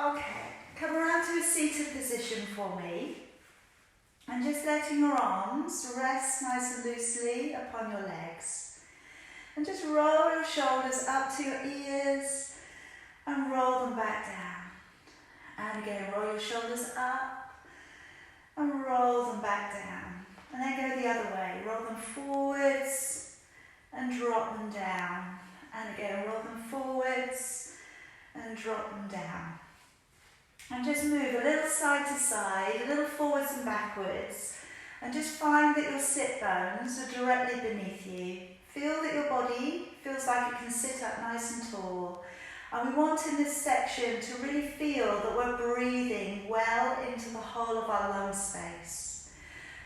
Okay, come around to a seated position for me. And just letting your arms rest nice and loosely upon your legs. And just roll your shoulders up to your ears and roll them back down. And again, roll your shoulders up and roll them back down. And then go the other way. Roll them forwards and drop them down. And again, roll them forwards and drop them down. And just move a little side to side, a little forwards and backwards. And just find that your sit bones are directly beneath you. Feel that your body feels like it can sit up nice and tall. And we want in this section to really feel that we're breathing well into the whole of our lung space.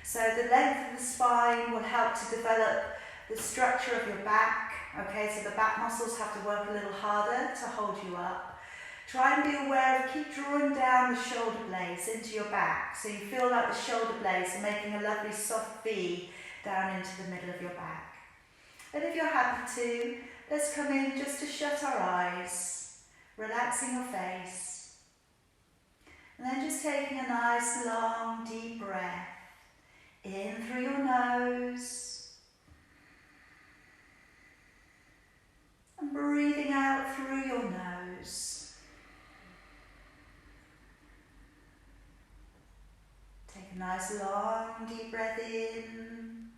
So the length of the spine will help to develop the structure of your back. Okay, so the back muscles have to work a little harder to hold you up. Try and be aware of, keep drawing down the shoulder blades into your back so you feel like the shoulder blades are making a lovely soft V down into the middle of your back. And if you're happy to, let's come in just to shut our eyes, relaxing your face. And then just taking a nice long deep breath in through your nose and breathing out through your nose. Take a nice long deep breath in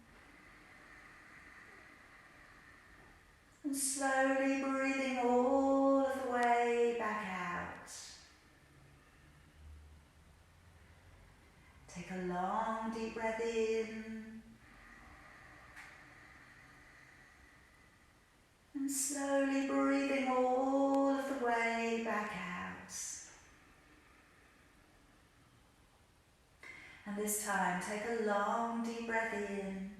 and slowly breathing all of the way back out. Take a long deep breath in and slowly breathing all of the way back out. And this time, take a long deep breath in,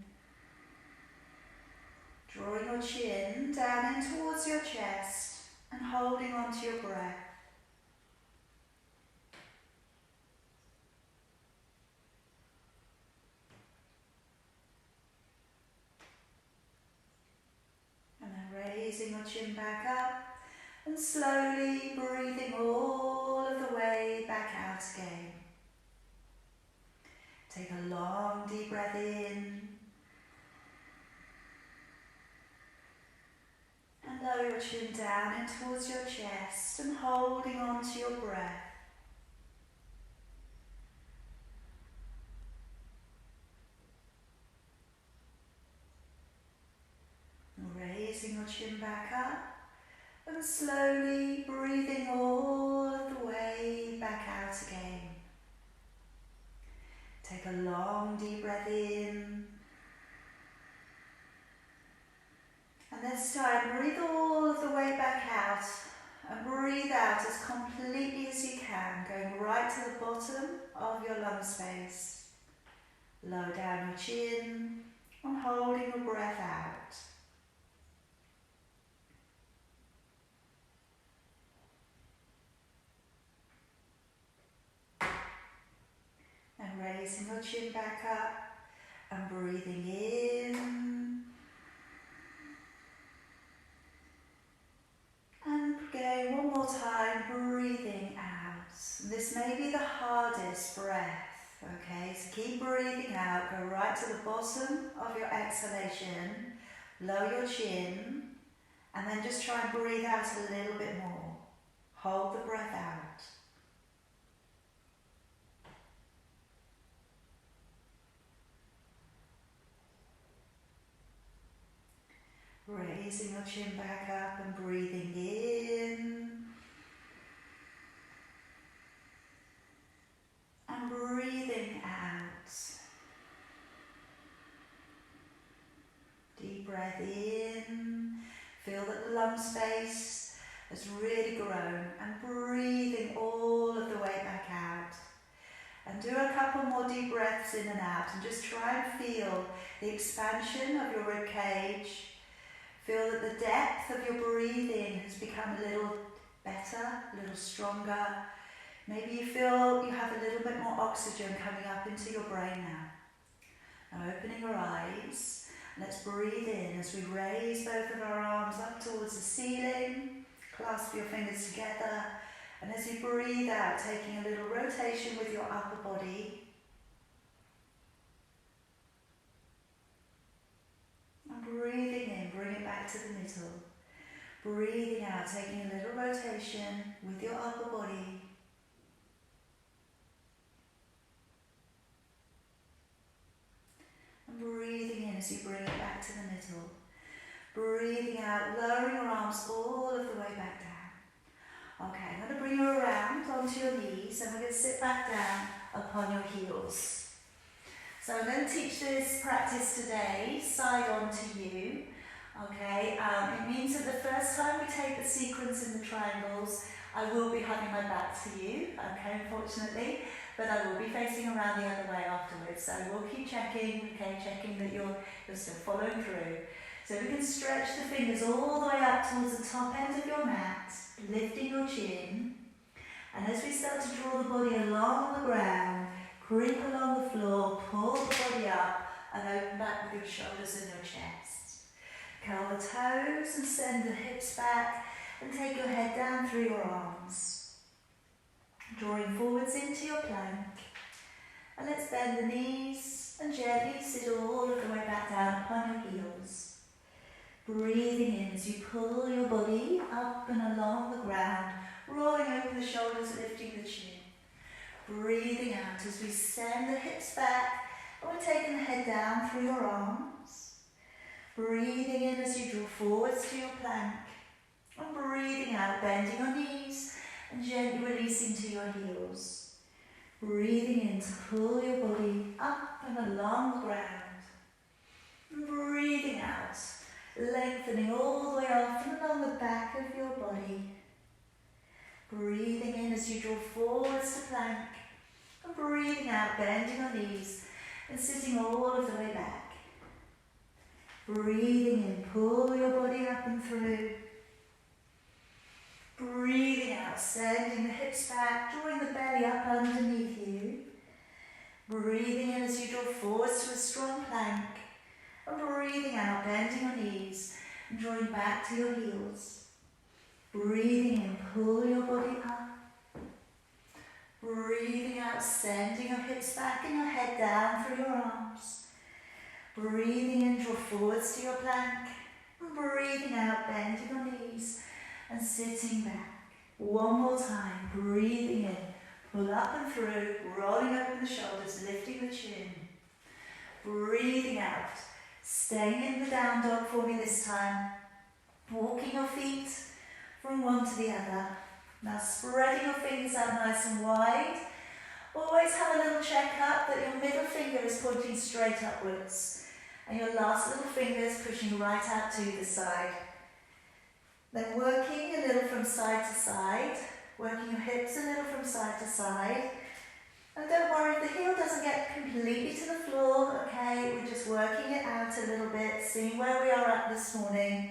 drawing your chin down in towards your chest and holding on to your breath. And then raising your chin back up and slowly breathing all of the way back out again. Take a long deep breath in and lower your chin down in towards your chest and holding on to your breath. And raising your chin back up and slowly breathing all of the way back out again. Take a long deep breath in, and this time breathe all of the way back out and breathe out as completely as you can, going right to the bottom of your lung space. Lower down your chin and holding your breath out. And raising your chin back up and breathing in. And again, one more time, breathing out. This may be the hardest breath, okay? So keep breathing out, go right to the bottom of your exhalation, lower your chin, and then just try and breathe out a little bit more. Hold the breath out. Raising your chin back up and breathing in. And breathing out. Deep breath in. Feel that the lung space has really grown. And breathing all of the way back out. And do a couple more deep breaths in and out. And just try and feel the expansion of your rib cage. Feel that the depth of your breathing has become a little better, a little stronger. Maybe you feel you have a little bit more oxygen coming up into your brain now. Now opening your eyes, let's breathe in as we raise both of our arms up towards the ceiling. Clasp your fingers together And as you breathe out, taking a little rotation with your upper body. And breathing in, bring it back to the middle. Breathing out, taking a little rotation with your upper body. And breathing in as you bring it back to the middle. Breathing out, lowering your arms all of the way back down. Okay, I'm going to bring you around onto your knees and we're going to sit back down upon your heels. So I'm going to teach this practice today, side on to you. Okay, it means that the first time we take the sequence in the triangles, I will be having my back to you, okay, unfortunately, but I will be facing around the other way afterwards. So we'll keep checking, okay, checking that you're still following through. So we can stretch the fingers all the way up towards the top end of your mat, lifting your chin. And as we start to draw the body along the ground, creep along the floor, pull the body up and open back with your shoulders and your chest. Curl the toes and send the hips back and take your head down through your arms. Drawing forwards into your plank. And let's bend the knees and gently sit all of the way back down upon your heels. Breathing in as you pull your body up and along the ground, rolling over the shoulders, lifting the chin. Breathing out as we send the hips back and we're taking the head down through your arms. Breathing in as you draw forwards to your plank. And breathing out, bending your knees and gently releasing to your heels. Breathing in to pull your body up and along the ground. And breathing out, lengthening all the way up and along the back of your body. Breathing in as you draw forwards to plank. And breathing out, bending your knees and sitting all of the way back. Breathing in, pull your body up and through. Breathing out, sending the hips back, drawing the belly up underneath you. Breathing in as you draw forwards to a strong plank. And breathing out, bending your knees and drawing back to your heels. Breathing in, pull your body up. Breathing out, sending your hips back and your head down through your arms. Breathing in, draw forwards to your plank. And breathing out, bending your knees and sitting back. One more time, breathing in, pull up and through, rolling over the shoulders, lifting the chin. Breathing out, staying in the down dog for me this time. Walking your feet from one to the other. Now spreading your fingers out nice and wide. Always have a little check up that your middle finger is pointing straight upwards. And your last little finger is pushing right out to the side. Then working a little from side to side, working your hips a little from side to side. And don't worry if the heel doesn't get completely to the floor, okay, we're just working it out a little bit, seeing where we are at this morning,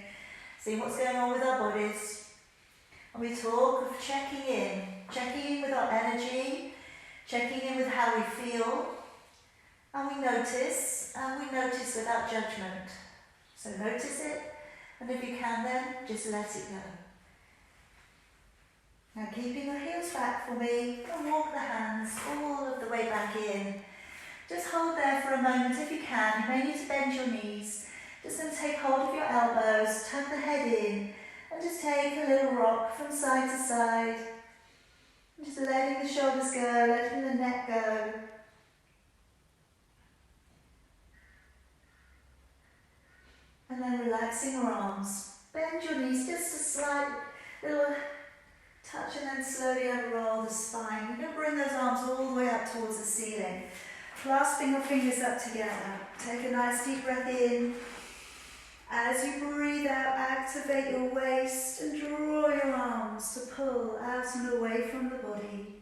seeing what's going on with our bodies. And we talk of checking in with our energy, checking in with how we feel, and we notice without judgment. So notice it. And if you can then, just let it go. Now keeping your heels back for me, and walk the hands all of the way back in. Just hold there for a moment if you can. You may need to bend your knees. Just going to take hold of your elbows, tuck the head in, and just take a little rock from side to side. And just letting the shoulders go, letting the neck go. And then relaxing your arms. Bend your knees, just a slight little touch and then slowly unroll the spine. You're going to bring those arms all the way up towards the ceiling. Clasping your fingers up together. Take a nice deep breath in. As you breathe out, activate your waist and draw your arms to pull out and away from the body.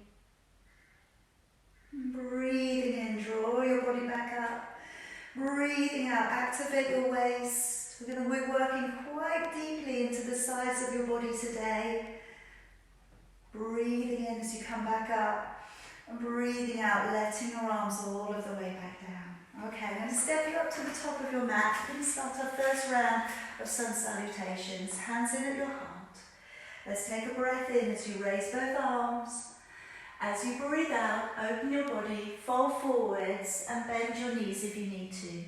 Breathing in, draw your body back up. Breathing out, activate your waist. We're going to be working quite deeply into the sides of your body today. Breathing in as you come back up. And breathing out, letting your arms all of the way back down. Okay, I'm going to step you up to the top of your mat. We're going to start our first round of sun salutations. Hands in at your heart. Let's take a breath in as you raise both arms. As you breathe out, open your body, fold forwards and bend your knees if you need to.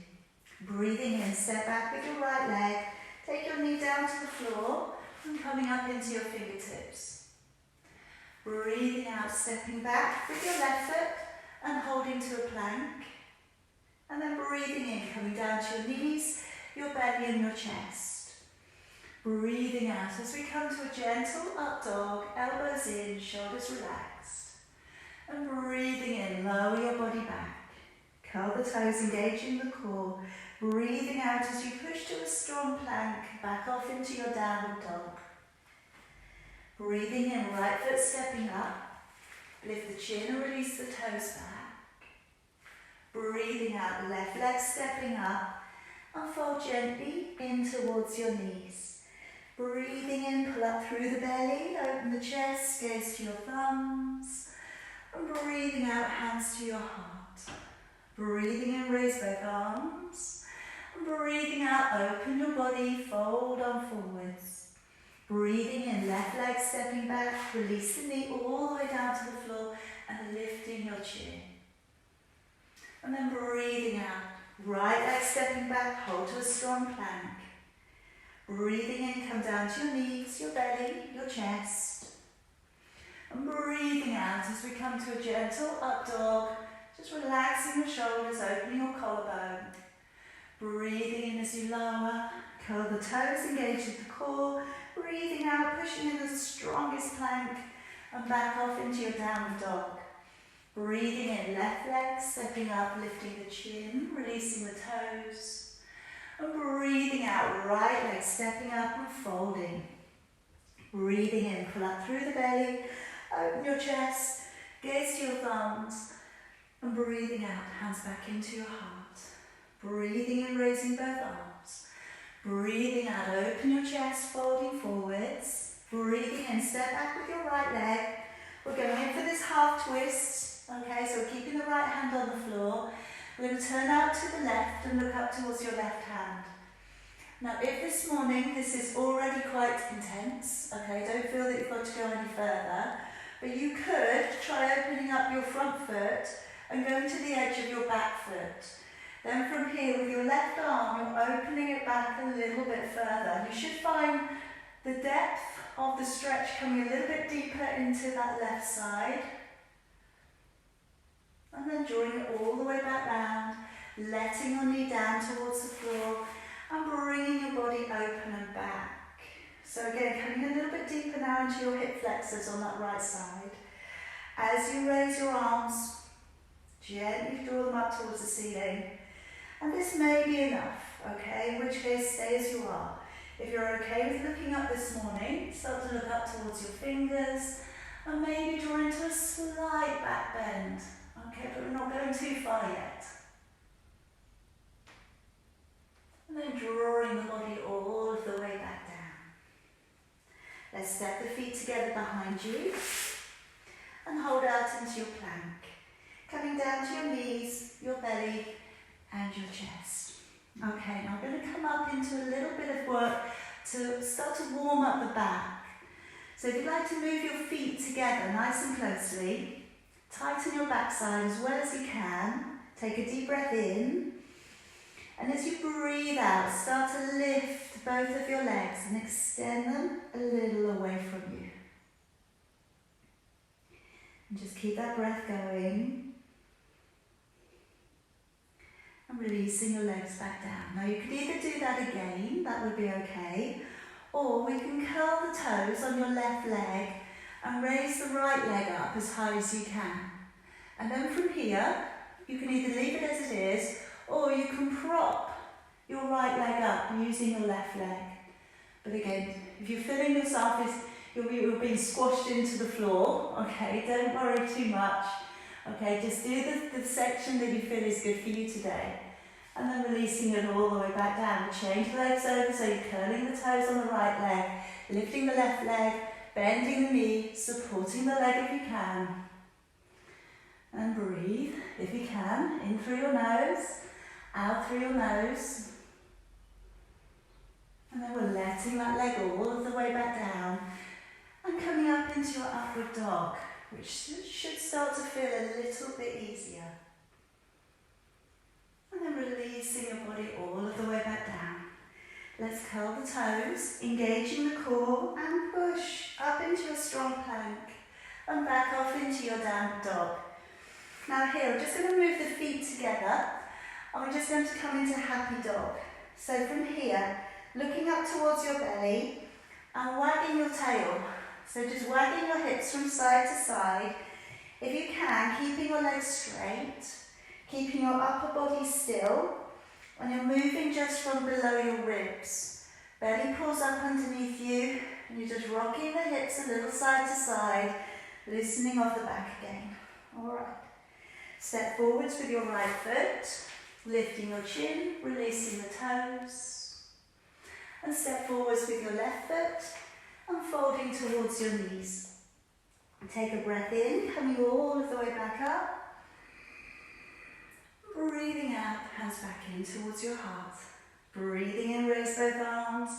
Breathing in, step back with your right leg. Take your knee down to the floor and coming up into your fingertips. Breathing out, stepping back with your left foot and holding to a plank. And then breathing in, coming down to your knees, your belly and your chest. Breathing out as we come to a gentle up dog, elbows in, shoulders relaxed. And breathing in, lower your body back. Curl the toes, engaging the core. Breathing out as you push to a strong plank, back off into your downward dog. Breathing in, right foot stepping up. Lift the chin and release the toes back. Breathing out, left leg stepping up. And fold gently in towards your knees. Breathing in, pull up through the belly, open the chest, gaze to your thumbs. And breathing out, hands to your heart. Breathing in, raise both arms. And breathing out, open your body, fold on forwards. Breathing in, left leg stepping back, release the knee all the way down to the floor and lifting your chin. And then breathing out, right leg stepping back, hold to a strong plank. Breathing in, come down to your knees, your belly, your chest. And breathing out as we come to a gentle up dog, just relaxing your shoulders, opening your collarbone. Breathing in as you lower, curl the toes, engage with the core. Breathing out, pushing in the strongest plank and back off into your downward dog. Breathing in, left leg stepping up, lifting the chin, releasing the toes. And breathing out, right leg stepping up and folding. Breathing in, pull up through the belly, open your chest, gaze to your thumbs. And breathing out, hands back into your heart. Breathing in, raising both arms. Breathing out, open your chest, folding forwards. Breathing in, step back with your right leg. We're going in for this half twist. Okay, so we're keeping the right hand on the floor. We're going to turn out to the left and look up towards your left hand. Now, if this morning this is already quite intense, okay, don't feel that you've got to go any further, but you could try opening up your front foot and going to the edge of your back foot. Then from here, with your left arm, you're opening it back a little bit further. You should find the depth of the stretch coming a little bit deeper into that left side. And then drawing it all the way back round, letting your knee down towards the floor and bringing your body open and back. So again, coming a little bit deeper now into your hip flexors on that right side. As you raise your arms, gently draw them up towards the ceiling. And this may be enough, okay? In which case, stay as you are. If you're okay with looking up this morning, start to look up towards your fingers and maybe draw into a slight back bend. Okay, but we're not going too far yet. And then drawing the body all of the way back down. Let's step the feet together behind you and hold out into your plank. Coming down to your knees, your belly and your chest. Okay, now I'm going to come up into a little bit of work to start to warm up the back. So if you'd like to move your feet together nice and closely, tighten your backside as well as you can. Take a deep breath in. And as you breathe out, start to lift both of your legs and extend them a little away from you. And just keep that breath going. And releasing your legs back down. Now you could either do that again, that would be okay, or we can curl the toes on your left leg and raise the right leg up as high as you can. And then from here, you can either leave it as it is, or you can prop your right leg up using your left leg. But again, if you're feeling yourself as you're being squashed into the floor, okay, don't worry too much. Okay, just do the section that you feel is good for you today. And then releasing it all the way back down. Change the legs over, so you're curling the toes on the right leg, lifting the left leg, bending the knee, supporting the leg if you can. And breathe, if you can, in through your nose, out through your nose. And then we're letting that leg all of the way back down. And coming up into your upward dog, which should start to feel a little bit easier. And then releasing your body all of the way back down. Let's curl the toes, engaging the core, and push up into a strong plank and back off into your down dog. Now here, we're just going to move the feet together and we're just going to come into happy dog. So from here, looking up towards your belly and wagging your tail. So just wagging your hips from side to side. If you can, keeping your legs straight, keeping your upper body still, and you're moving just from below your ribs. Belly pulls up underneath you, and you're just rocking the hips a little side to side, loosening off the back again. Alright. Step forwards with your right foot, lifting your chin, releasing the toes. And step forwards with your left foot, and folding towards your knees. Take a breath in, coming all of the way back up. Breathing out, hands back in towards your heart. Breathing in, raise both arms.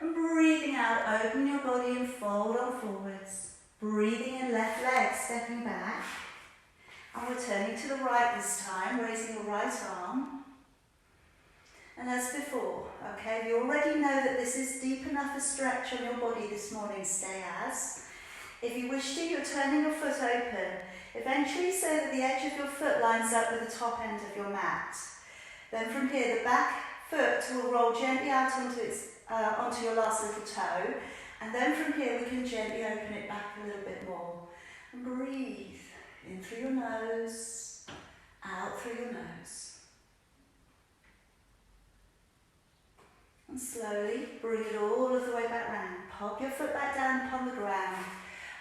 And breathing out, open your body and fold on forwards. Breathing in, left leg, stepping back. And we're turning to the right this time, raising the right arm. And as before, okay, you already know that this is deep enough a stretch on your body this morning, stay as. If you wish to, you're turning your foot open, eventually so that the edge of your foot lines up with the top end of your mat. Then from here, the back foot will roll gently out onto your last little toe, and then from here we can gently open it back a little bit more. And breathe in through your nose, out through your nose. And slowly bring it all of the way back round. Pop your foot back down upon the ground,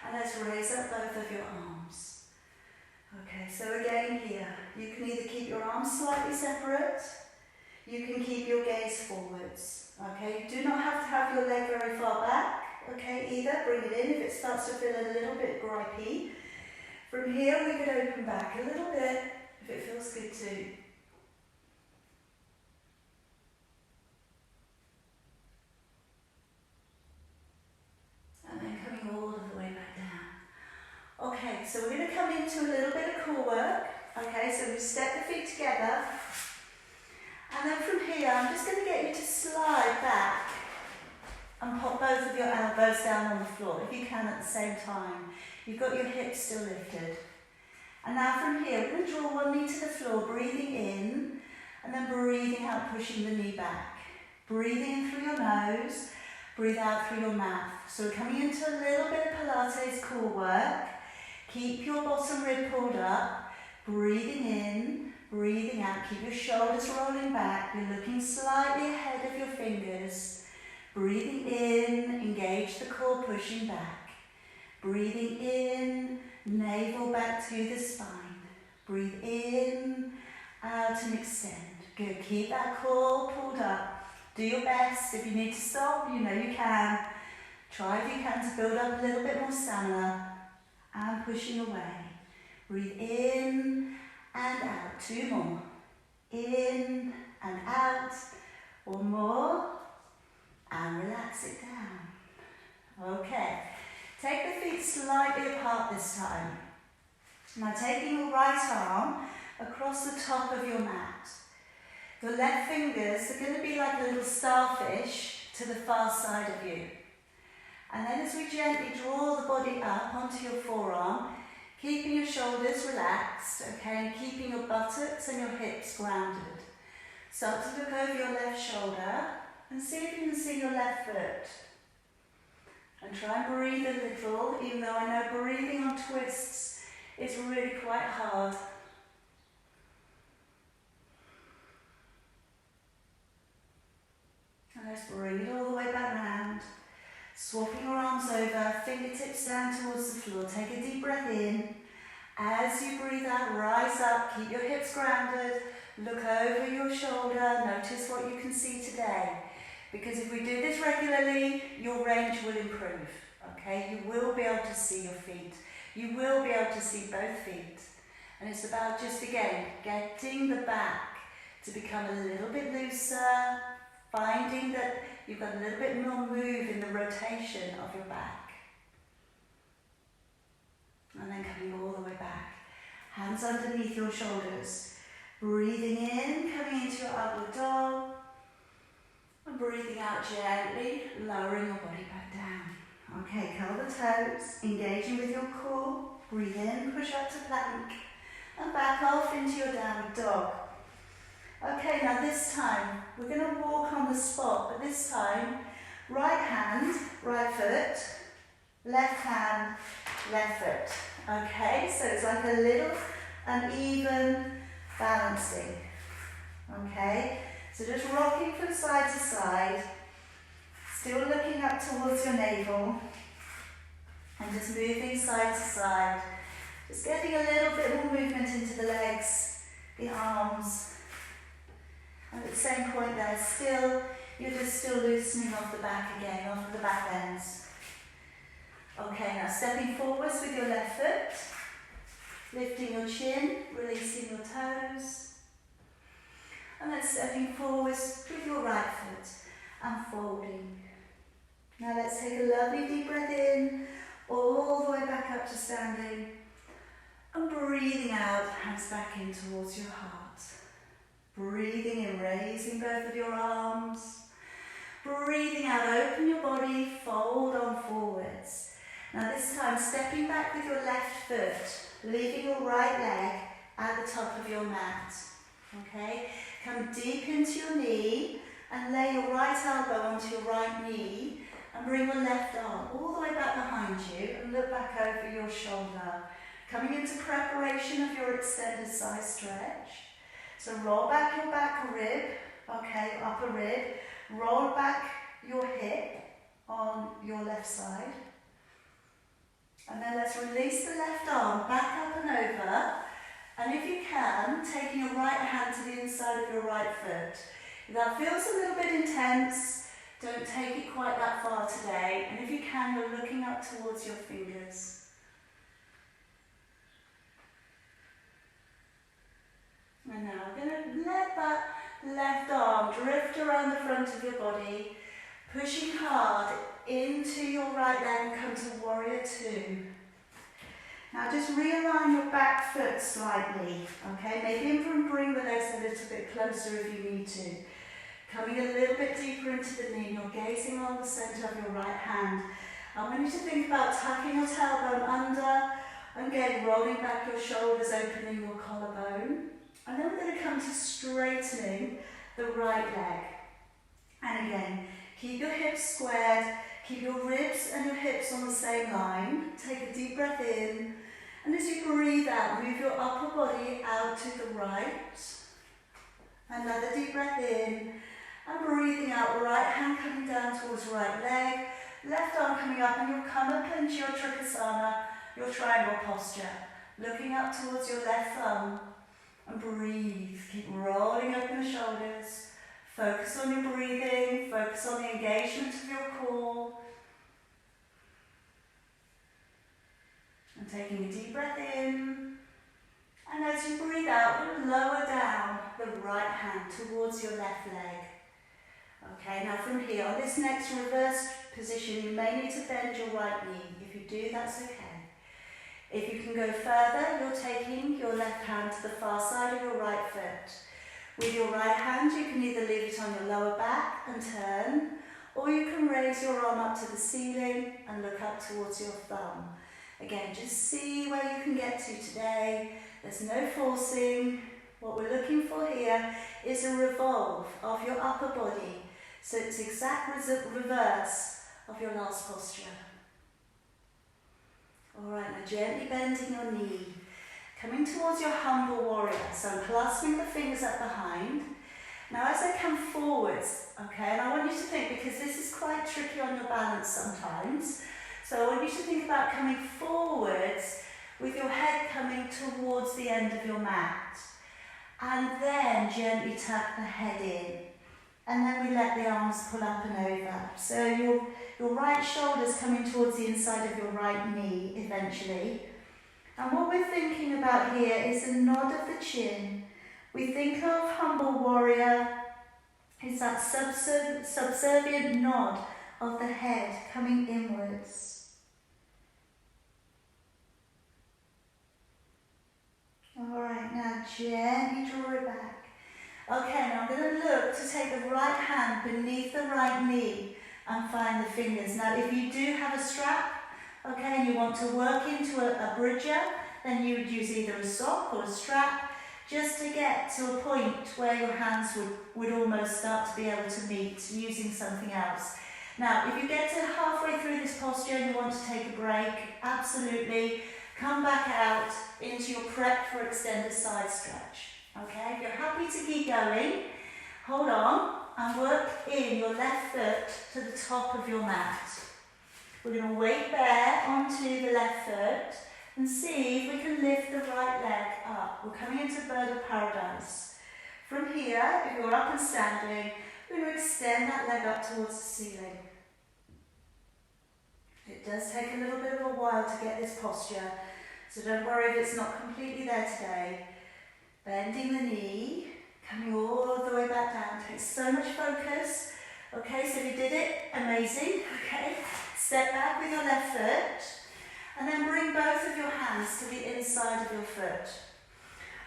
and let's raise up both of your arms. Okay, so again here, you can either keep your arms slightly separate, you can keep your gaze forwards. Okay, you do not have to have your leg very far back. Okay, either bring it in if it starts to feel a little bit gripey. From here, we could open back a little bit if it feels good too. And then coming all of the way back down. Okay, so we're going to come into a little bit of core work. Okay, so we step the feet together. And then from here, I'm just going to get you to slide back and pop both of your elbows down on the floor, if you can at the same time. You've got your hips still lifted. And now from here, we're going to draw one knee to the floor, breathing in, and then breathing out, pushing the knee back. Breathing in through your nose, breathe out through your mouth. So we're coming into a little bit of Pilates core work. Keep your bottom rib pulled up, breathing in, breathing out. Keep your shoulders rolling back. You're looking slightly ahead of your fingers. Breathing in, engage the core, pushing back. Breathing in, navel back to the spine. Breathe in, out and extend. Good, keep that core pulled up. Do your best. If you need to stop, you know you can. Try if you can to build up a little bit more stamina. And pushing away. Breathe in and out. Two more. In and out. One more. And relax it down. Okay. Take the feet slightly apart this time. Now taking your right arm across the top of your mat. Your left fingers are going to be like a little starfish to the far side of you. And then as we gently draw the body up onto your forearm, keeping your shoulders relaxed, okay, and keeping your buttocks and your hips grounded. Start to look over your left shoulder and see if you can see your left foot. And try and breathe a little, even though I know breathing on twists is really quite hard. And let's bring it all the way back round. Swapping your arms over, fingertips down towards the floor. Take a deep breath in. As you breathe out, rise up, keep your hips grounded. Look over your shoulder, notice what you can see today. Because if we do this regularly, your range will improve, okay? You will be able to see your feet. You will be able to see both feet. And it's about just, again, getting the back to become a little bit looser, finding that you've got a little bit more move in the rotation of your back. Hands underneath your shoulders. Breathing in, coming into your upward dog. And breathing out gently, lowering your body back down. Okay, curl the toes, engaging with your core. Breathe in, push up to plank. And back off into your downward dog. Okay, now this time, we're going to walk on the spot, but this time, right hand, right foot, left hand, left foot. Okay, so it's like a little uneven balancing. Okay, so just rocking from side to side, still looking up towards your navel, and just moving side to side. Just getting a little bit more movement into the legs, the arms. And at the same point there, you're just still loosening off the back again, off of the back ends. Okay, now stepping forwards with your left foot, lifting your chin, releasing your toes. And then stepping forwards with your right foot and folding. Now let's take a lovely deep breath in, all the way back up to standing. And breathing out, hands back in towards your heart. Breathing in, raising both of your arms. Breathing out, open your body, fold on forwards. Now this time, stepping back with your left foot, leaving your right leg at the top of your mat. Okay, come deep into your knee and lay your right elbow onto your right knee and bring your left arm all the way back behind you and look back over your shoulder. Coming into preparation of your extended side stretch. So roll back your back rib, okay, upper rib. Roll back your hip on your left side. And then let's release the left arm back up and over. And if you can, taking your right hand to the inside of your right foot. If that feels a little bit intense, don't take it quite that far today. And if you can, you're looking up towards your fingers. And now we're going to let that left arm drift around the front of your body, pushing hard into your right leg and come to warrior two. Now just realign your back foot slightly, okay? Maybe even bring the legs a little bit closer if you need to. Coming a little bit deeper into the knee, you're gazing on the centre of your right hand. I want you to think about tucking your tailbone under, and again rolling back your shoulders, opening your collarbone. And then we're going to come to straightening the right leg. And again, keep your hips squared, keep your ribs and your hips on the same line. Take a deep breath in, and as you breathe out, move your upper body out to the right. Another deep breath in, and breathing out, right hand coming down towards right leg, left arm coming up, and you'll come up into your Trikonasana, your triangle posture, looking up towards your left thumb. And breathe, keep rolling open the shoulders, focus on your breathing, focus on the engagement of your core. And taking a deep breath in, and as you breathe out, lower down the right hand towards your left leg. Okay, now from here, on this next reverse position, you may need to bend your right knee. If you do, that's okay. If you can go further, you're taking your left hand to the far side of your right foot. With your right hand, you can either leave it on your lower back and turn, or you can raise your arm up to the ceiling and look up towards your thumb. Again, just see where you can get to today. There's no forcing. What we're looking for here is a revolve of your upper body. So it's exact reverse of your last posture. Alright, now gently bending your knee, coming towards your humble warrior. So I'm clasping the fingers up behind. Now as I come forwards, okay, and I want you to think, because this is quite tricky on your balance sometimes, so I want you to think about coming forwards with your head coming towards the end of your mat. And then gently tuck the head in. And then we let the arms pull up and over. So your right shoulder's coming towards the inside of your right knee eventually. And what we're thinking about here is a nod of the chin. We think of humble warrior. It's that subservient nod of the head coming inwards. Now gently draw it back. Okay, now I'm going to look to take the right hand beneath the right knee and find the fingers. Now if you do have a strap, okay, and you want to work into a bridger, then you would use either a sock or a strap just to get to a point where your hands would almost start to be able to meet using something else. Now, if you get to halfway through this posture and you want to take a break, absolutely, come back out into your prep for extended side stretch. Okay, if you're happy to keep going, hold on and work in your left foot to the top of your mat. We're going to weight bear onto the left foot and see if we can lift the right leg up. We're coming into bird of paradise. From here, if you're up and standing, we're going to extend that leg up towards the ceiling. It does take a little bit of a while to get this posture, so don't worry if it's not completely there today. Bending the knee, coming all the way back down. Takes so much focus. Okay, so if you did it, amazing. Okay, step back with your left foot. And then bring both of your hands to the inside of your foot.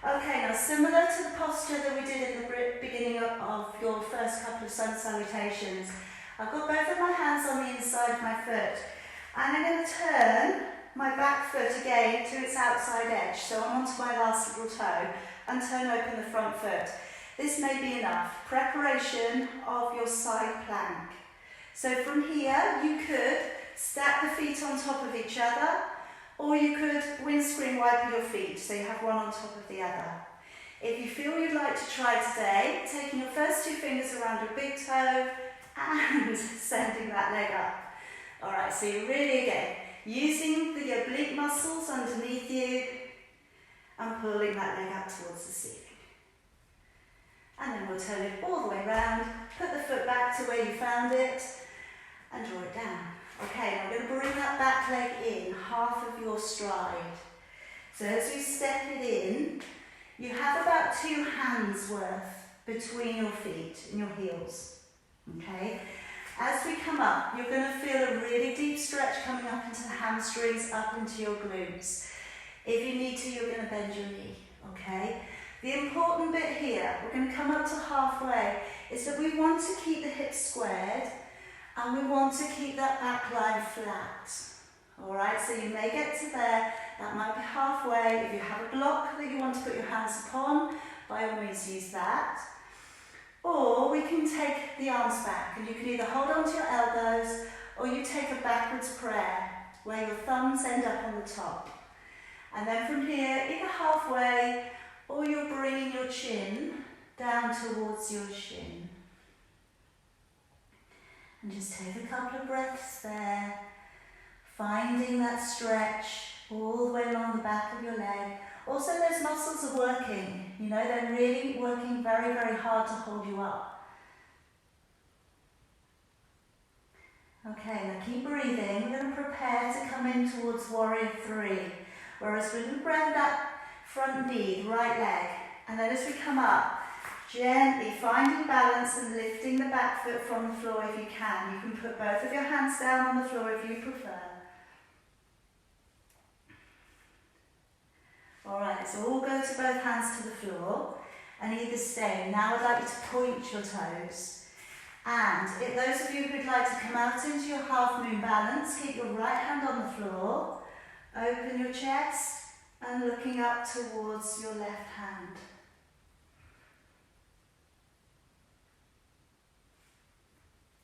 Okay, now similar to the posture that we did in the beginning of your first couple of sun salutations, I've got both of my hands on the inside of my foot. And I'm going to turn my back foot again to its outside edge. So I'm onto my last little toe and turn open the front foot. This may be enough. Preparation of your side plank. So from here, you could stack the feet on top of each other, or you could windscreen wipe your feet, so you have one on top of the other. If you feel you'd like to try today, taking your first two fingers around your big toe and sending that leg up. Alright, so you're really again, using the oblique muscles underneath you and pulling that leg up towards the ceiling. And then we'll turn it all the way around, put the foot back to where you found it, and draw it down. Okay, I'm going to bring that back leg in, half of your stride. So as you step it in, you have about 2 hands worth between your feet and your heels. Okay, as we come up, you're going to feel a really deep stretch coming up into the hamstrings, up into your glutes. If you need to, you're going to bend your knee. Okay, the important bit here, we're going to come up to halfway, is that we want to keep the hips squared. And we want to keep that back line flat. Alright, so you may get to there, that might be halfway. If you have a block that you want to put your hands upon, by all means use that. Or we can take the arms back, and you can either hold on to your elbows, or you take a backwards prayer, where your thumbs end up on the top. And then from here, either halfway, or you're bringing your chin down towards your shin. And just take a couple of breaths there, finding that stretch all the way along the back of your leg. Also, those muscles are working, you know, they're really working very, very hard to hold you up. Okay, now keep breathing. We're going to prepare to come in towards Warrior 3, whereas we're going to bend that front knee, the right leg, and then as we come up, gently finding balance and lifting the back foot from the floor if you can. You can put both of your hands down on the floor if you prefer. Alright, so all go to both hands to the floor and either stay. Now I'd like you to point your toes. And if those of you who'd like to come out into your half moon balance, keep your right hand on the floor, open your chest and looking up towards your left hand.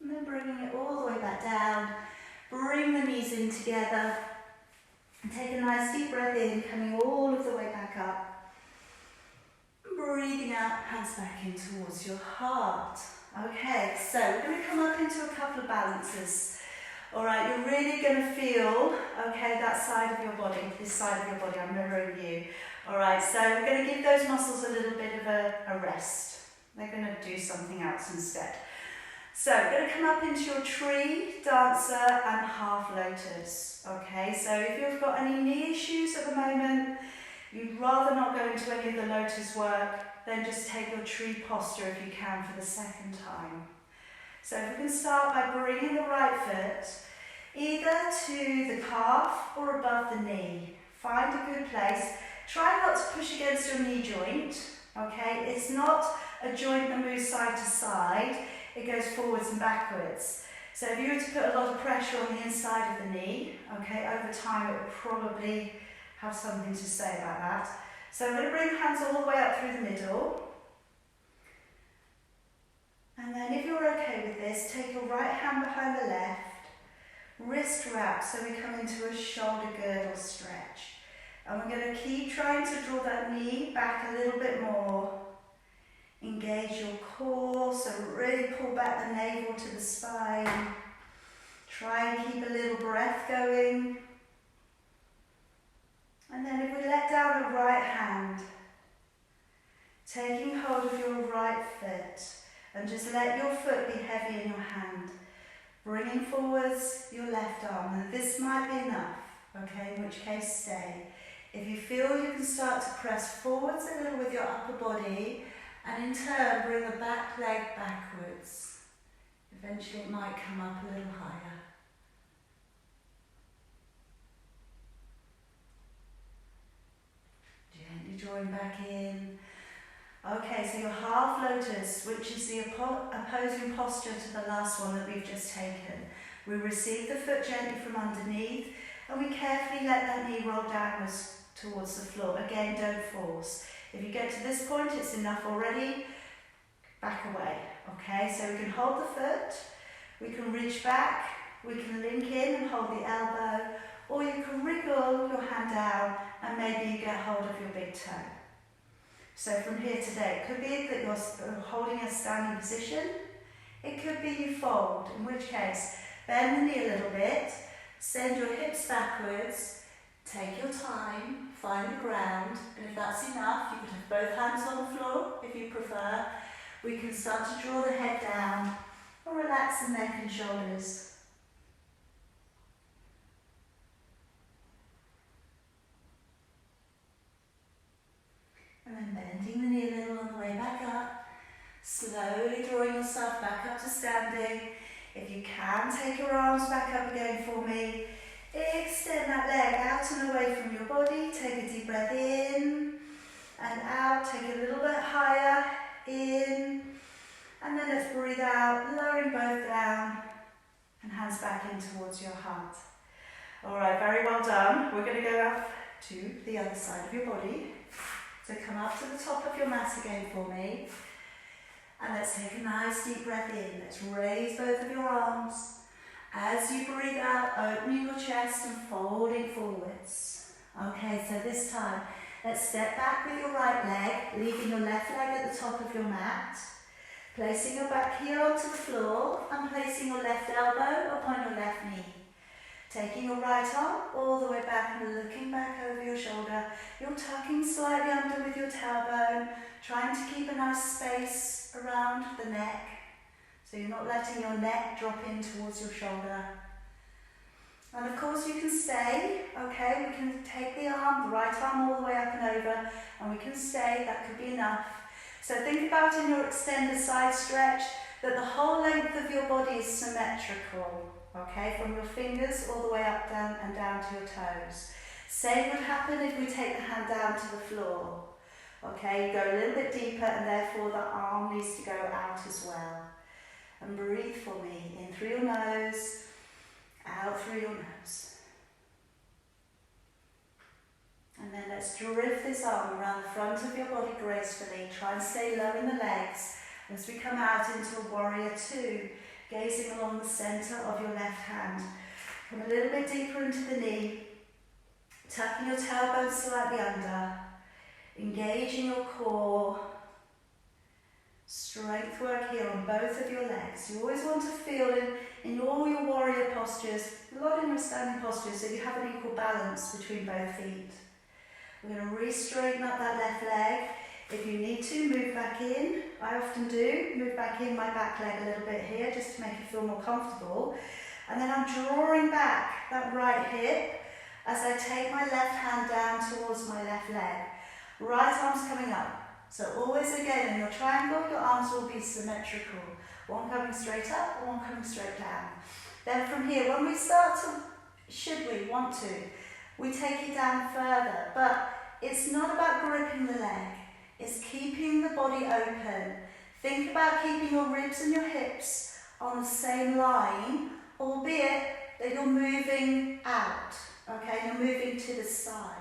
And then bringing it all the way back down, bring the knees in together, and take a nice deep breath in, coming all of the way back up. Breathing out, hands back in towards your heart. Okay, so we're going to come up into a couple of balances. Alright, you're really going to feel, okay, that side of your body, this side of your body, I'm mirroring you. Alright, so we're going to give those muscles a little bit of a rest. They're going to do something else instead. So we're going to come up into your tree, dancer and half lotus. Okay, so if you've got any knee issues at the moment, you'd rather not go into any of the lotus work, then just take your tree posture if you can for the second time. So if we can start by bringing the right foot either to the calf or above the knee. Find a good place. Try not to push against your knee joint, okay? It's not a joint that moves side to side, it goes forwards and backwards. So if you were to put a lot of pressure on the inside of the knee, okay, over time it will probably have something to say about that. So I'm going to bring hands all the way up through the middle. And then if you're okay with this, take your right hand behind the left, wrist wrap, so we come into a shoulder girdle stretch. And we're going to keep trying to draw that knee back a little bit more. Engage your core, so really pull back the navel to the spine. Try and keep a little breath going. And then if we let down the right hand, taking hold of your right foot, and just let your foot be heavy in your hand. Bringing forwards your left arm. And this might be enough, okay, in which case stay. If you feel you can start to press forwards a little with your upper body, and in turn bring the back leg backwards. Eventually it might come up a little higher. Gently drawing back in. Okay, so your half lotus, which is the opposing posture to the last one that we've just taken. We receive the foot gently from underneath, and we carefully let that knee roll downwards towards the floor. Again, don't force. If you get to this point, it's enough already. Back away, okay? So we can hold the foot, we can reach back, we can link in and hold the elbow, or you can wriggle your hand down and maybe you get hold of your big toe. So from here today, it could be that you're holding a standing position. It could be you fold, in which case, bend the knee a little bit, send your hips backwards, take your time, find the ground, and if that's enough, you could have both hands on the floor if you prefer. We can start to draw the head down or relax the neck and shoulders. And then bending the knee a little on the way back up, slowly drawing yourself back up to standing. If you can, take your arms back up again for me. Extend that leg out and away from your body. Take a deep breath in and out. Take a little bit higher, in. And then let's breathe out, lowering both down and hands back in towards your heart. All right, very well done. We're going to go up to the other side of your body. So come up to the top of your mat again for me. And let's take a nice deep breath in. Let's raise both of your arms. As you breathe out, opening your chest and folding forwards. Okay, so this time, let's step back with your right leg, leaving your left leg at the top of your mat. Placing your back heel onto the floor and placing your left elbow upon your left knee. Taking your right arm all the way back and looking back over your shoulder. You're tucking slightly under with your tailbone, trying to keep a nice space around the neck. So you're not letting your neck drop in towards your shoulder. And of course you can stay, okay, we can take the right arm all the way up and over, and we can stay, that could be enough. So think about in your extended side stretch that the whole length of your body is symmetrical, okay, from your fingers all the way up, down and down to your toes. Same would happen if we take the hand down to the floor. Okay, go a little bit deeper and therefore the arm needs to go out as well. And breathe for me, in through your nose, out through your nose. And then let's drift this arm around the front of your body gracefully. Try and stay low in the legs as we come out into a warrior two, gazing along the centre of your left hand. Come a little bit deeper into the knee, tucking your tailbone slightly under, engaging your core. Strength work here on both of your legs. You always want to feel in all your warrior postures, a lot in your standing postures, so you have an equal balance between both feet. We're going to re-straighten up that left leg. If you need to, move back in. I often do. Move back in my back leg a little bit here, just to make you feel more comfortable. And then I'm drawing back that right hip as I take my left hand down towards my left leg. Right arm's coming up. So always again, in your triangle, your arms will be symmetrical. One coming straight up, one coming straight down. Then from here, when we start to, should we want to, we take it down further. But it's not about gripping the leg, it's keeping the body open. Think about keeping your ribs and your hips on the same line, albeit that you're moving out, okay? You're moving to the side.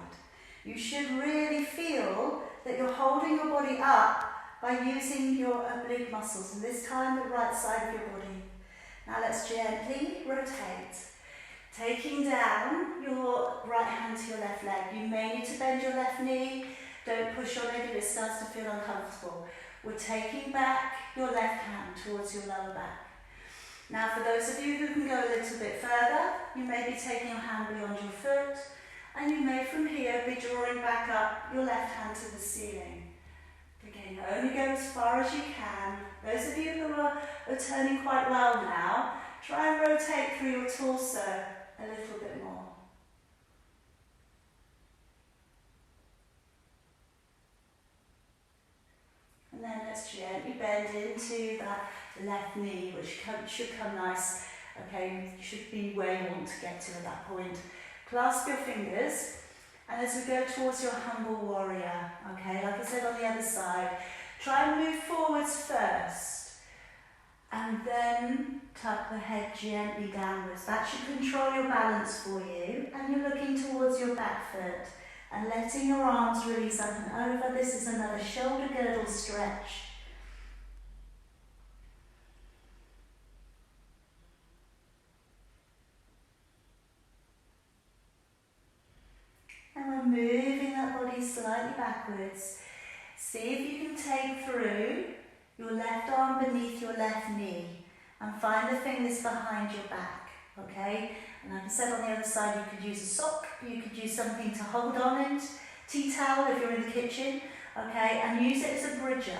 You should really feel that you're holding your body up by using your oblique muscles, and this time the right side of your body. Now let's gently rotate, taking down your right hand to your left leg. You may need to bend your left knee. Don't push your leg if it starts to feel uncomfortable. We're taking back your left hand towards your lower back. Now for those of you who can go a little bit further, you may be taking your hand beyond your foot, and you may from here be drawing back up your left hand to the ceiling. Again, only go as far as you can. Those of you who are turning quite well now, try and rotate through your torso a little bit more. And then let's gently bend into that left knee, which should come nice. Okay, you should be where you want to get to at that point. Clasp your fingers, and as we go towards your humble warrior, okay, like I said on the other side, try and move forwards first, and then tuck the head gently downwards. That should control your balance for you, and you're looking towards your back foot, and letting your arms release up and over. This is another shoulder girdle stretch. And we're moving that body slightly backwards. See if you can take through your left arm beneath your left knee and find the fingers behind your back, okay? And like I said on the other side, you could use a sock, you could use something to hold on it, tea towel if you're in the kitchen, okay? And use it as a bridger,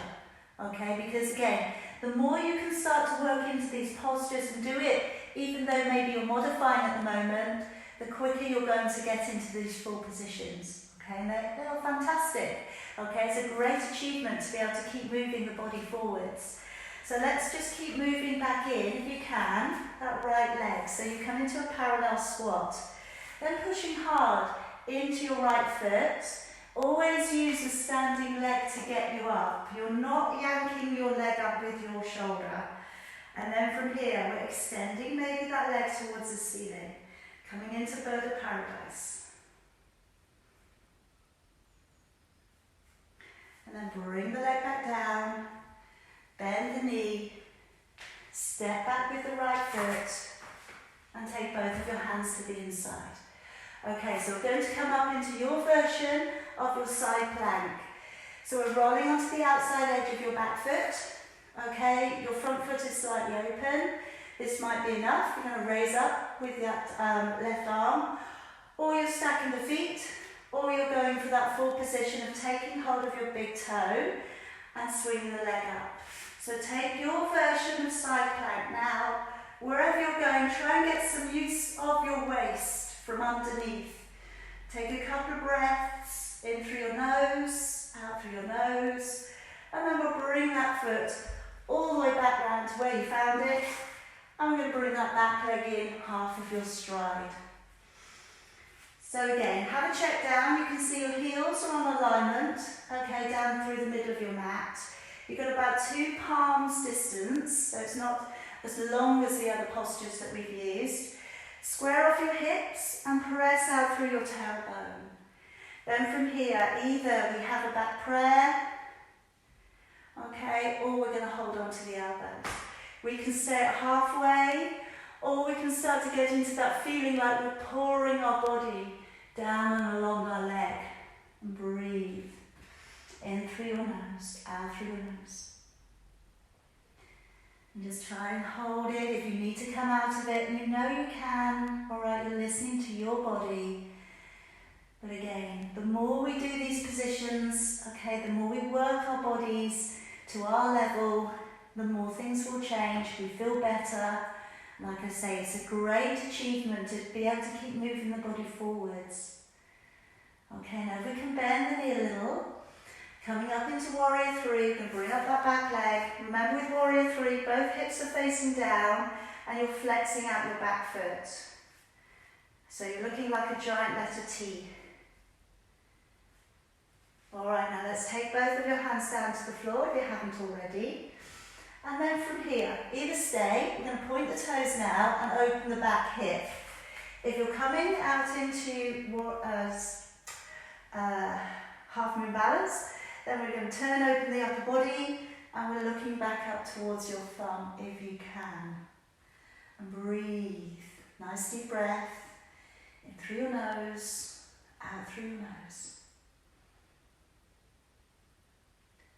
okay? Because again, the more you can start to work into these postures and do it, even though maybe you're modifying at the moment, the quicker you're going to get into these full positions, okay? And they're fantastic, okay? It's a great achievement to be able to keep moving the body forwards. So let's just keep moving back in, if you can, that right leg. So you come into a parallel squat. Then pushing hard into your right foot. Always use the standing leg to get you up. You're not yanking your leg up with your shoulder. And then from here, we're extending maybe that leg towards the ceiling. Coming into bird of paradise. And then bring the leg back down. Bend the knee, step back with the right foot, and take both of your hands to the inside. Okay, so we're going to come up into your version of your side plank. So we're rolling onto the outside edge of your back foot. Okay, your front foot is slightly open. This might be enough. You're going to raise up with that left arm, or you're stacking the feet, or you're going for that full position of taking hold of your big toe and swinging the leg up. So take your version of side plank now. Wherever you're going, try and get some use of your waist from underneath. Take a couple of breaths in through your nose, out through your nose, and then we'll bring that foot all the way back round to where you found it. I'm going to bring that back leg in half of your stride. So again, have a check down. You can see your heels are on alignment, okay, down through the middle of your mat. You've got about 2 palms distance, so it's not as long as the other postures that we've used. Square off your hips and press out through your tailbone. Then from here, either we have a back prayer, okay, or we're going to hold on to the elbows. We can stay at halfway, or we can start to get into that feeling like we're pouring our body down and along our leg. And breathe. In through your nose, out through your nose. And just try and hold it. If you need to come out of it, and you know you can, alright, you're listening to your body. But again, the more we do these positions, okay, the more we work our bodies to our level, the more things will change, we feel better. Like I say, it's a great achievement to be able to keep moving the body forwards. Okay, now we can bend the knee a little. Coming up into Warrior 3, you can bring up that back leg. Remember with Warrior 3, both hips are facing down and you're flexing out your back foot. So you're looking like a giant letter T. let's take both of your hands down to the floor if you haven't already. And then from here, either stay, we're going to point the toes now and open the back hip. If you're coming out into half moon balance, then we're going to turn open the upper body and we're looking back up towards your thumb if you can. And breathe. Nice deep breath. In through your nose, out through your nose.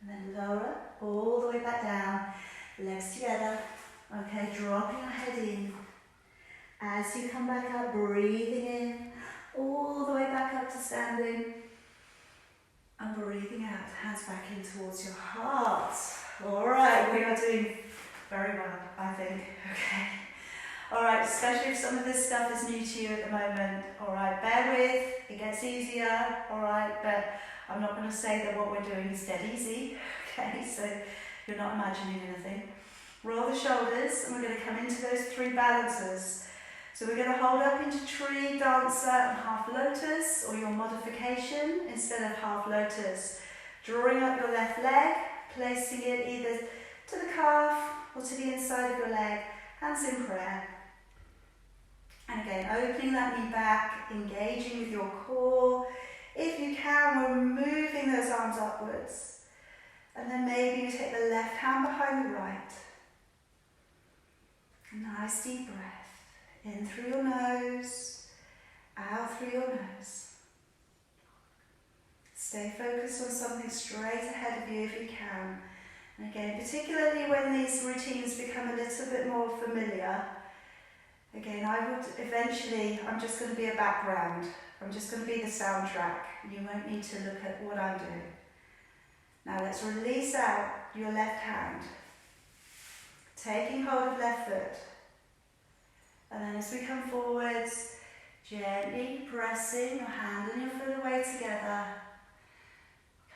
And then lower all the way back down, legs together. Okay, dropping your head in. As you come back up, breathing in, all the way back up to standing. And breathing out, hands back in towards your heart. Alright, we are doing very well, I think. Okay. Alright, especially if some of this stuff is new to you at the moment. Alright, bear with, it gets easier. Alright, but I'm not going to say that what we're doing is dead easy. Okay, so you're not imagining anything. Roll the shoulders and we're going to come into those 3 balances. So we're going to hold up into tree, dancer and half lotus, or your modification instead of half lotus. Drawing up your left leg, placing it either to the calf or to the inside of your leg, hands in prayer. And again, opening that knee back, engaging with your core. If you can, we're moving those arms upwards. And then maybe you take the left hand behind the right. Nice deep breath. In through your nose, out through your nose. Stay focused on something straight ahead of you if you can. And again, particularly when these routines become a little bit more familiar, again, I'm just going to be a background. I'm just going to be the soundtrack. You won't need to look at what I'm doing. Now let's release out your left hand. Taking hold of left foot. And then as we come forwards, gently pressing your hand and your foot away together.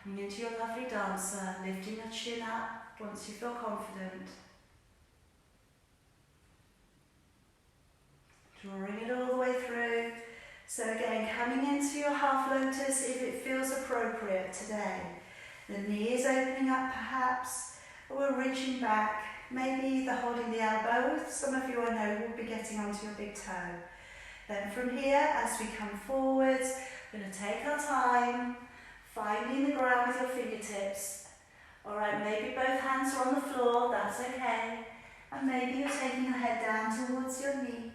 Coming into your lovely dancer, lifting your chin up once you feel confident. Drawing it all the way through. So again, coming into your half lotus if it feels appropriate today. The knee is opening up perhaps, or we're reaching back. Maybe either holding the elbow, some of you I know will be getting onto your big toe. Then from here, as we come forwards, we're going to take our time, finding the ground with your fingertips. Alright, maybe both hands are on the floor, that's okay. And maybe you're taking your head down towards your knee.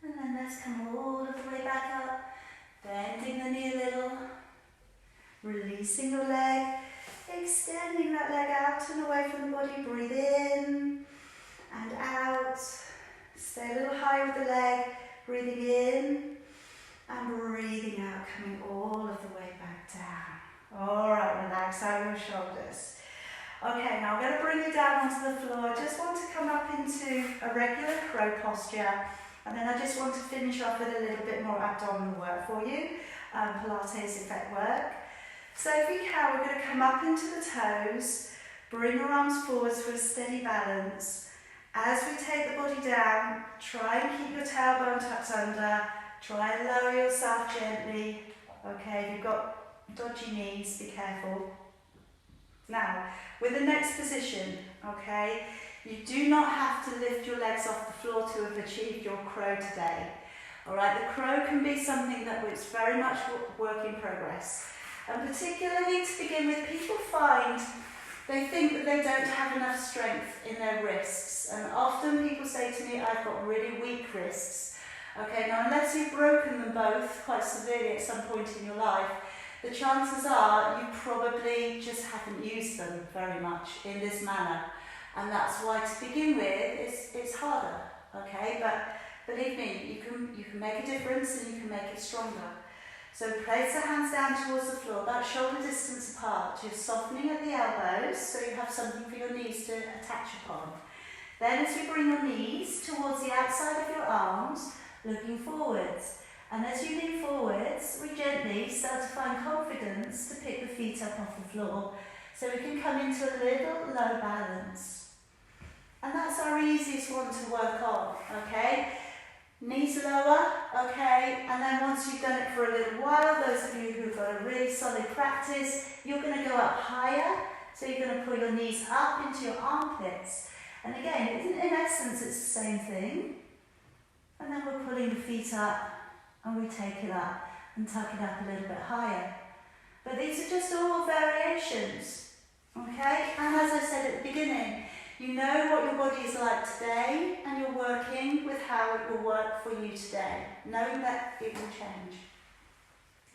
And then let's come all of the way back up, bending the knee a little, releasing your leg, extending that leg out and away from the body. Breathe in and out. Stay a little high with the leg, breathing in and breathing out, coming all of the way back down. Alright, relax out your shoulders. Okay, now I'm going to bring you down onto the floor. I just want to come up into a regular crow posture. And then I just want to finish off with a little bit more abdominal work for you, Pilates effect work. So if you can, we're going to come up into the toes, bring your arms forwards for a steady balance. As we take the body down, try and keep your tailbone tucked under, try and lower yourself gently. Okay, if you've got dodgy knees, be careful. Now, with the next position, okay, you do not have to lift your legs off the floor to have achieved your crow today. Alright, the crow can be something that is very much work in progress. And particularly to begin with, people find they think that they don't have enough strength in their wrists. And often people say to me, I've got really weak wrists. Okay, now unless you've broken them both quite severely at some point in your life, the chances are you probably just haven't used them very much in this manner. And that's why to begin with, it's harder, okay? But believe me, you can make a difference and you can make it stronger. So place the hands down towards the floor, about shoulder distance apart. You're softening at the elbows, so you have something for your knees to attach upon. Then as you bring your knees towards the outside of your arms, looking forwards. And as you lean forwards, we gently start to find confidence to pick the feet up off the floor. So we can come into a little low balance. And that's our easiest one to work on, okay? Knees lower, okay? And then once you've done it for a little while, those of you who've got a really solid practice, you're going to go up higher. So you're going to pull your knees up into your armpits. And again, in essence, it's the same thing. And then we're pulling the feet up and we take it up and tuck it up a little bit higher. But these are just all variations, okay? And as I said at the beginning, you know what your body is like today and you're working with how it will work for you today, knowing that it will change.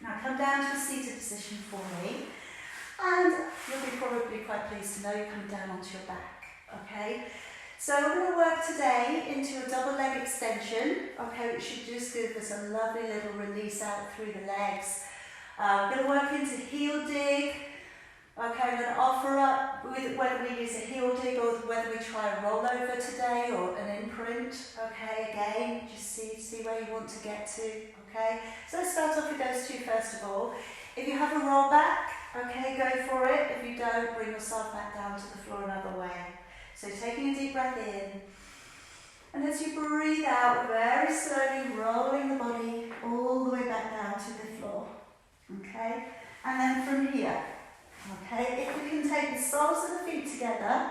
Now come down to a seated position for me. And you'll be probably quite pleased to know you're coming down onto your back, okay? So we're going to work today into a double leg extension, okay, which should just give us a lovely little release out through the legs. We're going to work into heel dig, okay, I'm going to offer up with whether we use a heel dig or whether we try a rollover today or an imprint, okay, again, just see where you want to get to, okay? So let's start off with those two first of all. If you have a roll back, okay, go for it. If you don't, bring yourself back down to the floor another way. So taking a deep breath in, and as you breathe out, very slowly rolling the body all the way back down to the floor, okay? And then from here, okay, if we can take the soles of the feet together,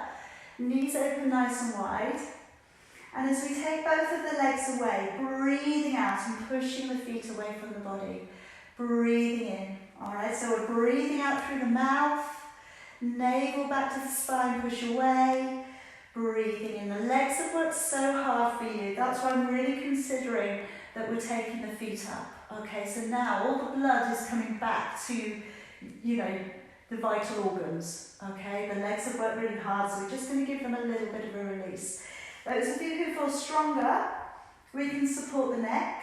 knees open nice and wide, and as we take both of the legs away, breathing out and pushing the feet away from the body, breathing in. Alright, so we're breathing out through the mouth, navel back to the spine, push away, breathing in. The legs have worked so hard for you, that's why I'm really considering that we're taking the feet up. Okay, so now all the blood is coming back to, you know, the vital organs. Okay, the legs have worked really hard, so we're just going to give them a little bit of a release. Those of you who feel stronger, we can support the neck,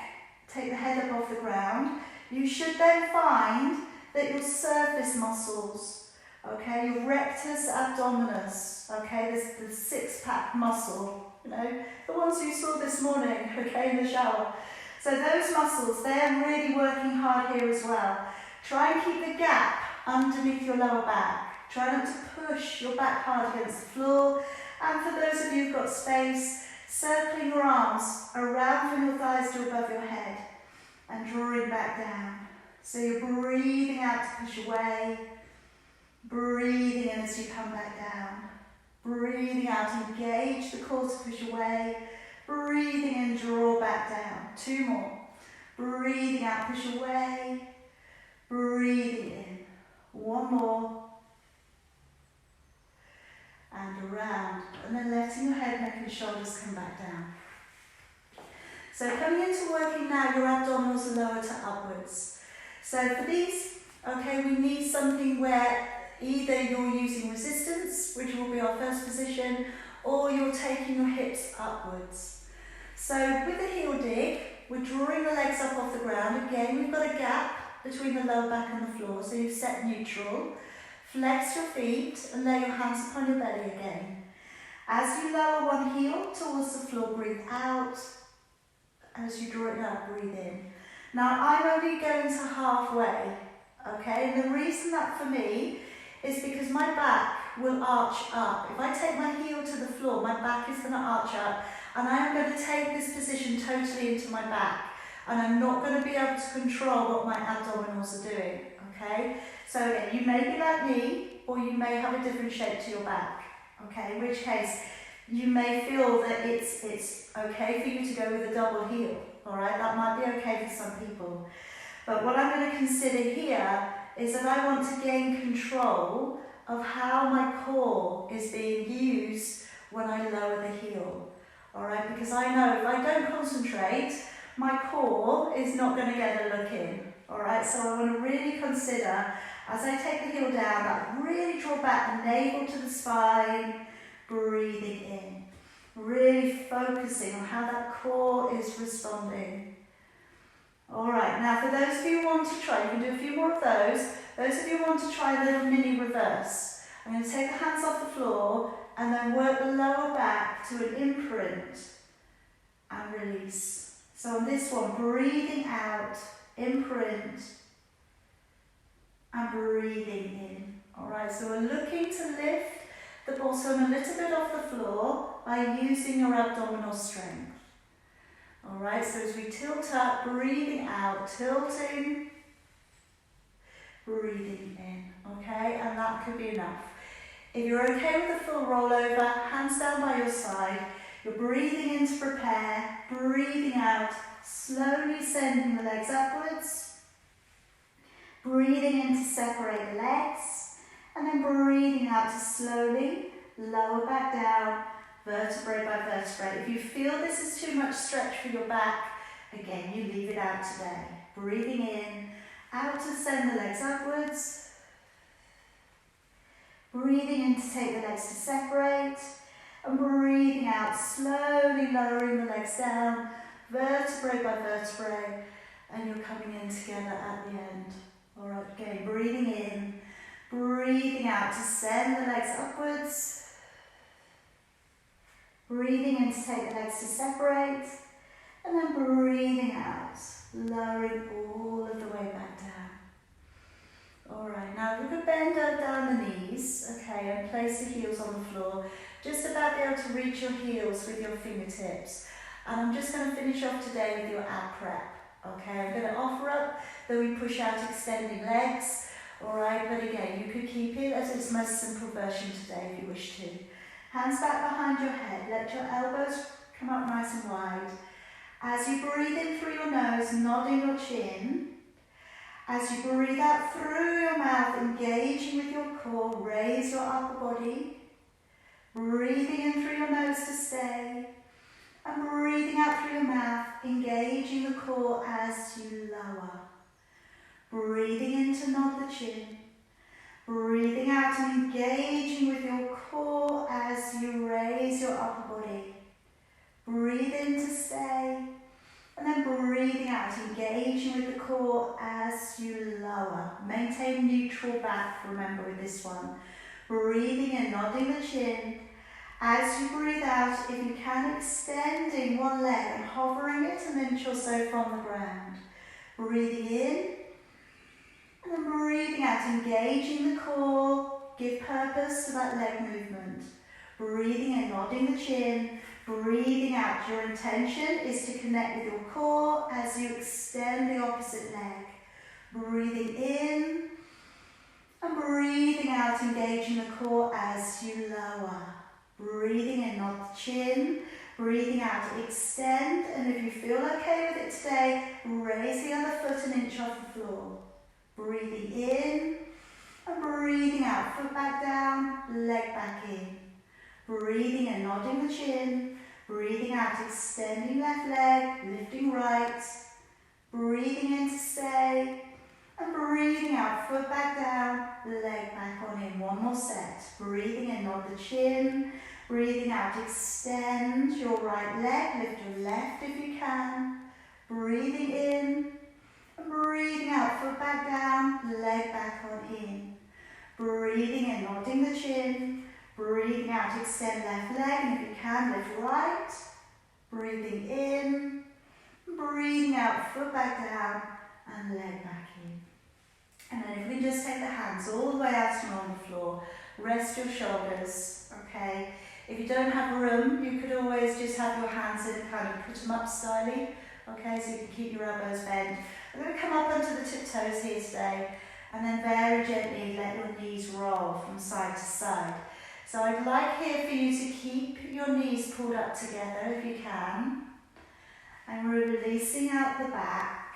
take the head up off the ground. You should then find that your surface muscles, okay, your rectus abdominus, okay, there's the six-pack muscle, you know, the ones you saw this morning, okay, in the shower. So those muscles, they're really working hard here as well. Try and keep the gap underneath your lower back. Try not to push your back hard against the floor. And for those of you who've got space, circling your arms around from your thighs to above your head. And drawing back down. So you're breathing out to push away, breathing in as you come back down, breathing out, engage the core to push away, breathing in, draw back down. Two more. Breathing out, push away, breathing in. One more. And around. And then letting your head, neck and shoulders come back down. So coming into working now, your abdominals are lower to upwards. So for these, okay, we need something where either you're using resistance, which will be our first position, or you're taking your hips upwards. So with the heel dig, we're drawing the legs up off the ground. Again, we've got a gap between the lower back and the floor, so you've set neutral. Flex your feet and lay your hands upon your belly again. As you lower one heel towards the floor, breathe out. As you draw it out, breathe in. Now, I'm only going to halfway, okay? And the reason that for me is because my back will arch up. If I take my heel to the floor, my back is going to arch up, and I am going to take this position totally into my back, and I'm not going to be able to control what my abdominals are doing, okay? So again, you may be like me, or you may have a different shape to your back, okay? In which case, you may feel that it's okay for you to go with a double heel, all right? That might be okay for some people. But what I'm going to consider here is that I want to gain control of how my core is being used when I lower the heel, all right? Because I know if I don't concentrate, my core is not going to get a look in, all right? So I want to really consider, as I take the heel down, that really draw back the navel to the spine, breathing in, really focusing on how that core is responding. All right, now for those of you who want to try, you can do a few more of those. Those of you who want to try a little mini reverse, I'm going to take the hands off the floor and then work the lower back to an imprint and release. So on this one, breathing out, imprint, and breathing in. All right, so we're looking to lift the bottom a little bit off the floor by using your abdominal strength. Alright, so as we tilt up, breathing out, tilting, breathing in, okay, and that could be enough. If you're okay with a full rollover, hands down by your side, you're breathing in to prepare, breathing out, slowly sending the legs upwards, breathing in to separate the legs, and then breathing out to slowly lower back down, vertebrae by vertebrae. If you feel this is too much stretch for your back, again, you leave it out today. Breathing in, out to send the legs upwards, breathing in to take the legs to separate, and breathing out, slowly lowering the legs down, vertebrae by vertebrae, and you're coming in together at the end. Alright, again, breathing in, breathing out to send the legs upwards, breathing in to take the legs to separate, and then breathing out, lowering all of the way back down. Alright, now we could bend down the knees, okay, and place the heels on the floor. Just about be able to reach your heels with your fingertips. And I'm just going to finish off today with your ab prep. Okay, I'm going to offer up that we push out extending legs. Alright, but again, you could keep it as its most simple version today if you wish to. Hands back behind your head, let your elbows come up nice and wide. As you breathe in through your nose, nodding your chin. As you breathe out through your mouth, engaging with your core, raise your upper body. Breathing in through your nose to stay. And breathing out through your mouth, engaging the core as you lower. Breathing in to nod the chin. Breathing out and engaging with your core as you raise your upper body. Breathe in to stay. And then breathing out, engaging with the core as you lower. Maintain neutral back, remember, with this one. Breathing in, nodding the chin. As you breathe out, if you can, extending one leg and hovering it an inch or so from the ground. Breathing in, and then breathing out, engaging the core. Give purpose to that leg movement. Breathing in, nodding the chin. Breathing out, your intention is to connect with your core as you extend the opposite leg. Breathing in and breathing out, engaging the core as you lower. Breathing in, nod the chin. Breathing out, extend, and if you feel okay with it today, raise the other foot an inch off the floor. Breathing in and breathing out, foot back down, leg back in. Breathing and nodding the chin, breathing out, extending left leg, lifting right, breathing in to stay, and breathing out, foot back down, leg back on in. One more set. Breathing in, nod the chin, breathing out, extend your right leg, lift your left if you can, breathing in, and breathing out, foot back down, leg back on in. Breathing in, nodding the chin, breathing out, extend left leg, and if you can, lift right. Breathing in, breathing out, foot back down, and leg back in. And then if we just take the hands all the way out and on the floor, rest your shoulders, okay? If you don't have room, you could always just have your hands in and kind of put them up slightly, okay? So you can keep your elbows bent. I'm going to come up onto the tiptoes here today, and then very gently let your knees roll from side to side. So I'd like here for you to keep your knees pulled up together if you can. And we're releasing out the back.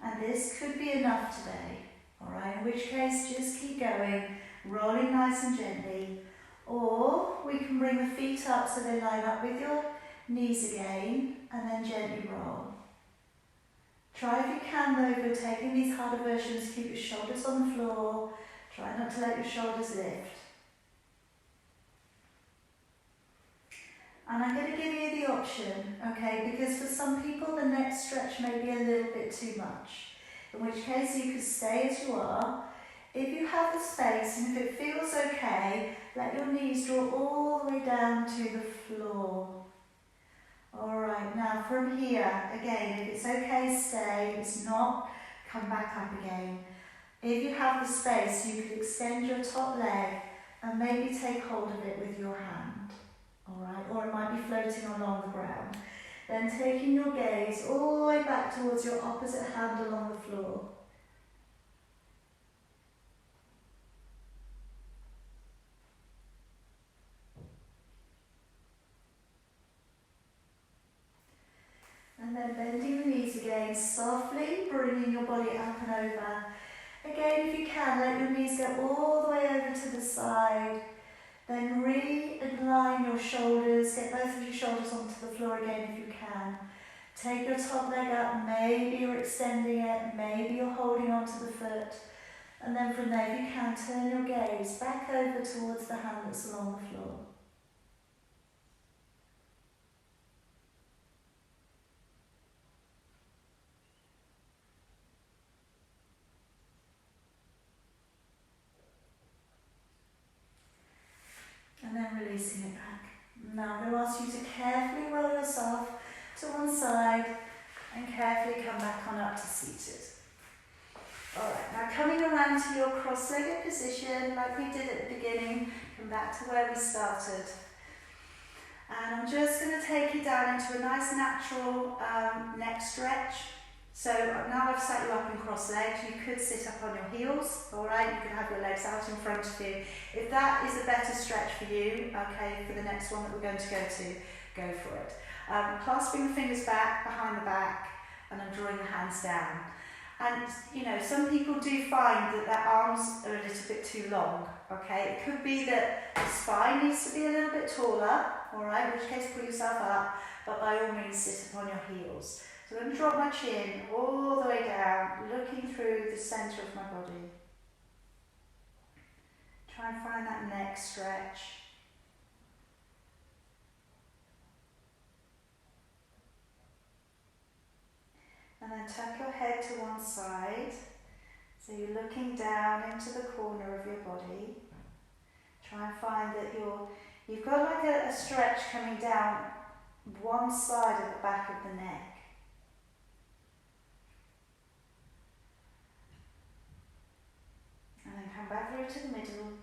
And this could be enough today, alright? In which case, just keep going, rolling nice and gently. Or we can bring the feet up so they line up with your knees again, and then gently roll. Try if you can though, if you're taking these harder versions, keep your shoulders on the floor. Try not to let your shoulders lift. And I'm going to give you the option, okay, because for some people the neck stretch may be a little bit too much, in which case you could stay as you are. If you have the space and if it feels okay, let your knees draw all the way down to the floor. Alright, now from here, again, if it's okay, stay. If it's not, come back up again. If you have the space, you could extend your top leg and maybe take hold of it with your hand, alright? Or it might be floating along the ground. Then taking your gaze all the way back towards your opposite hand along the floor. And then bending the knees again, softly bringing your body up and over. Again, if you can, let your knees go all the way over to the side. Then realign your shoulders, get both of your shoulders onto the floor again if you can. Take your top leg up, maybe you're extending it, maybe you're holding onto the foot. And then from there, if you can, turn your gaze back over towards the hand that's along the floor. And then releasing it back. Now I'm going to ask you to carefully roll yourself to one side and carefully come back on up to seated. Alright, now coming around to your cross-legged position like we did at the beginning, come back to where we started. And I'm just going to take you down into a nice natural neck stretch. So now I've sat you up in cross legs, you could sit up on your heels, alright, you could have your legs out in front of you. If that is a better stretch for you, okay, for the next one that we're going to, go for it. Clasping the fingers back, behind the back, and I'm drawing the hands down. And, you know, some people do find that their arms are a little bit too long, okay? It could be that the spine needs to be a little bit taller, alright, in which case pull yourself up, but by all means sit upon your heels. So I'm going to drop my chin all the way down, looking through the centre of my body. Try and find that neck stretch. And then tuck your head to one side. So you're looking down into the corner of your body. Try and find that you've got like a stretch coming down one side of the back of the neck. And then come back through to the middle.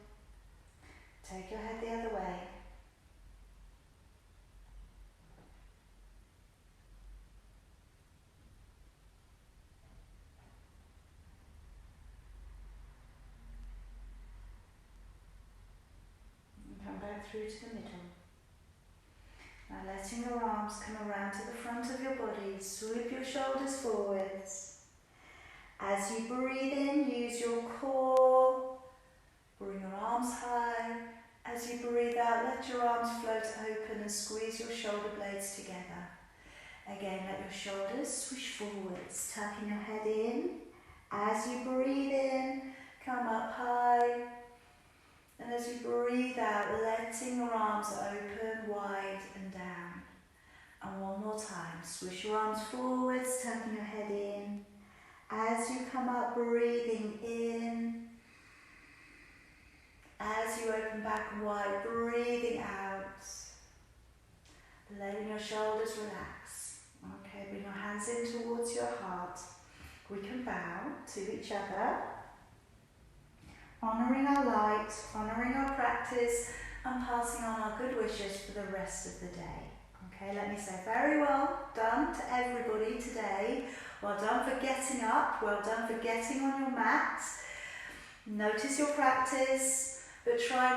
Take your head the other way. And come back through to the middle. Now letting your arms come around to the front of your body. Swoop your shoulders forwards. As you breathe in, use your core, bring your arms high. As you breathe out, let your arms float open and squeeze your shoulder blades together. Again, let your shoulders swish forwards, tucking your head in. As you breathe in, come up high. And as you breathe out, letting your arms open, wide and down. And one more time, swish your arms forwards, tucking your head in. As you come up, breathing in. As you open back wide, breathing out. Letting your shoulders relax. Okay, bring your hands in towards your heart. We can bow to each other. Honouring our light, honouring our practice, and passing on our good wishes for the rest of the day. Okay, let me say very well done to everybody today. Well done for getting up, well done for getting on your mat. Notice your practice, but try